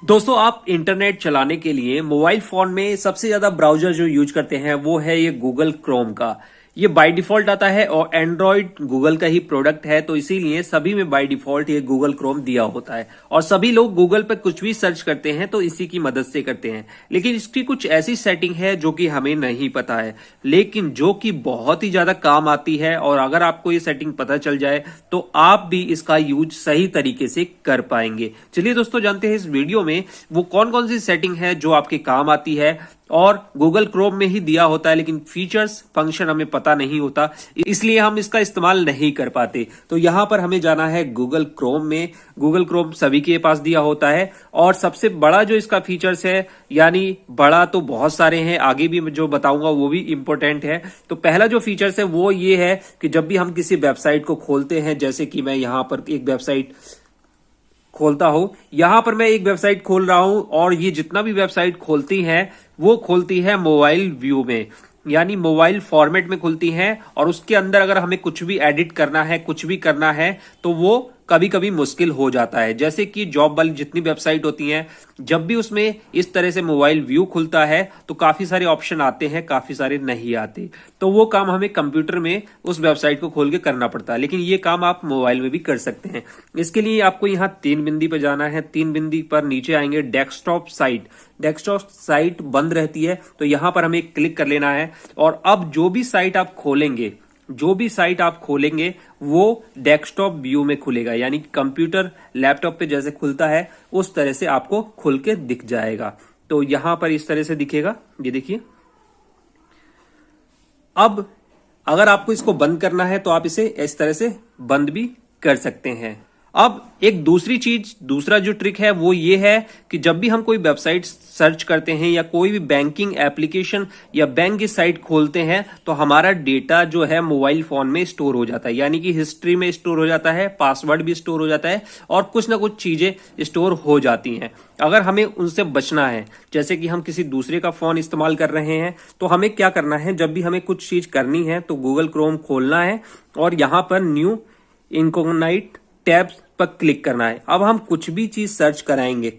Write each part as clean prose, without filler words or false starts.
दोस्तों, आप इंटरनेट चलाने के लिए मोबाइल फोन में सबसे ज्यादा ब्राउजर जो यूज करते हैं वो है ये गूगल क्रोम का। ये बाय डिफॉल्ट आता है और एंड्रॉइड गूगल का ही प्रोडक्ट है, तो इसीलिए सभी में बाय डिफॉल्ट ये गूगल क्रोम दिया होता है और सभी लोग गूगल पर कुछ भी सर्च करते हैं तो इसी की मदद से करते हैं। लेकिन इसकी कुछ ऐसी सेटिंग है जो कि हमें नहीं पता है, लेकिन जो कि बहुत ही ज्यादा काम आती है। और अगर आपको ये सेटिंग पता चल जाए तो आप भी इसका यूज सही तरीके से कर पाएंगे। चलिए दोस्तों, जानते हैं इस वीडियो में वो कौन कौन सी सेटिंग है जो आपके काम आती है और गूगल क्रोम में ही दिया होता है, लेकिन फीचर्स फंक्शन हमें पता नहीं होता, इसलिए हम इसका इस्तेमाल नहीं कर पाते। तो यहां पर हमें जाना है गूगल क्रोम में। गूगल क्रोम सभी के पास दिया होता है और सबसे बड़ा जो इसका फीचर्स है, यानी बड़ा तो बहुत सारे हैं, आगे भी जो बताऊंगा वो भी इंपॉर्टेंट है। तो पहला जो फीचर्स है वो ये है कि जब भी हम किसी वेबसाइट को खोलते हैं, जैसे कि मैं यहां पर एक वेबसाइट खोलता हूं, यहां पर मैं एक वेबसाइट खोल रहा हूं और ये जितना भी वेबसाइट खोलती है वो खोलती है मोबाइल व्यू में, यानी मोबाइल फॉर्मेट में खुलती है। और उसके अंदर अगर हमें कुछ भी एडिट करना है, कुछ भी करना है, तो वो कभी कभी मुश्किल हो जाता है। जैसे कि जॉब वाली जितनी वेबसाइट होती हैं, जब भी उसमें इस तरह से मोबाइल व्यू खुलता है तो काफी सारे ऑप्शन आते हैं, काफी सारे नहीं आते। तो वो काम हमें कंप्यूटर में उस वेबसाइट को खोल के करना पड़ता है, लेकिन ये काम आप मोबाइल में भी कर सकते हैं। इसके लिए आपको यहाँ 3 बिंदी पर जाना है। 3 बिंदी पर नीचे आएंगे डेस्कटॉप साइट। डेस्कटॉप साइट बंद रहती है तो यहां पर हमें क्लिक कर लेना है। और अब जो भी साइट आप खोलेंगे वो डेस्कटॉप व्यू में खुलेगा, यानी कंप्यूटर लैपटॉप पे जैसे खुलता है उस तरह से आपको खुल के दिख जाएगा। तो यहां पर इस तरह से दिखेगा, ये देखिए। अब अगर आपको इसको बंद करना है तो आप इसे इस तरह से बंद भी कर सकते हैं। अब एक दूसरा जो ट्रिक है वो ये है कि जब भी हम कोई वेबसाइट सर्च करते हैं या कोई भी बैंकिंग एप्लीकेशन या बैंक की साइट खोलते हैं तो हमारा डेटा जो है मोबाइल फोन में स्टोर हो जाता है, यानी कि हिस्ट्री में स्टोर हो जाता है, पासवर्ड भी स्टोर हो जाता है और कुछ ना कुछ चीजें स्टोर हो जाती हैं। अगर हमें उनसे बचना है, जैसे कि हम किसी दूसरे का फोन इस्तेमाल कर रहे हैं, तो हमें क्या करना है, जब भी हमें कुछ चीज करनी है तो गूगल क्रोम खोलना है और यहां पर न्यू इनकॉग्नाइट टैब पर क्लिक करना है। अब हम कुछ भी चीज सर्च कराएंगे,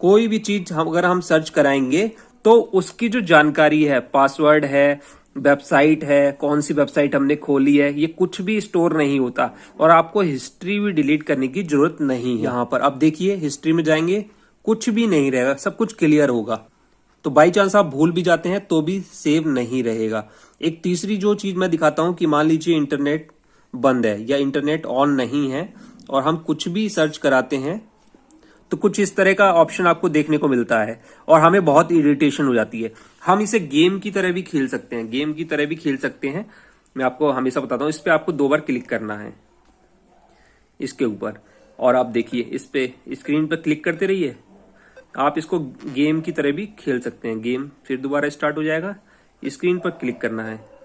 कोई भी चीज अगर हम सर्च कराएंगे तो उसकी जो जानकारी है, पासवर्ड है, वेबसाइट है, कौन सी वेबसाइट हमने खोली है, ये कुछ भी स्टोर नहीं होता और आपको हिस्ट्री भी डिलीट करने की जरूरत नहीं है। यहां पर अब देखिए, हिस्ट्री में जाएंगे, कुछ भी नहीं रहेगा, सब कुछ क्लियर होगा। तो बाई चांस आप भूल भी जाते हैं तो भी सेव नहीं रहेगा। एक तीसरी जो चीज मैं दिखाता हूं कि मान लीजिए इंटरनेट बंद है या इंटरनेट ऑन नहीं है और हम कुछ भी सर्च कराते हैं तो कुछ इस तरह का ऑप्शन आपको देखने को मिलता है और हमें बहुत इरिटेशन हो जाती है। हम इसे गेम की तरह भी खेल सकते हैं। मैं आपको हमेशा बताता हूं, इस पे आपको 2 बार क्लिक करना है इसके ऊपर और आप देखिए इस पे स्क्रीन पर क्लिक करते रहिए। आप इसको गेम की तरह भी खेल सकते हैं। गेम फिर दोबारा स्टार्ट हो जाएगा, स्क्रीन पर क्लिक करना है।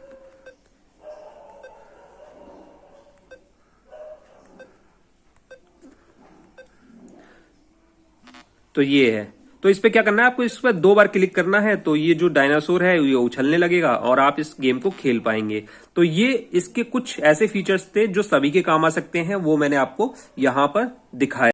तो ये है, तो इस पे क्या करना है, आपको इस पर 2 बार क्लिक करना है तो ये जो डायनासोर है ये उछलने लगेगा और आप इस गेम को खेल पाएंगे। तो ये इसके कुछ ऐसे फीचर्स थे जो सभी के काम आ सकते हैं, वो मैंने आपको यहां पर दिखाया।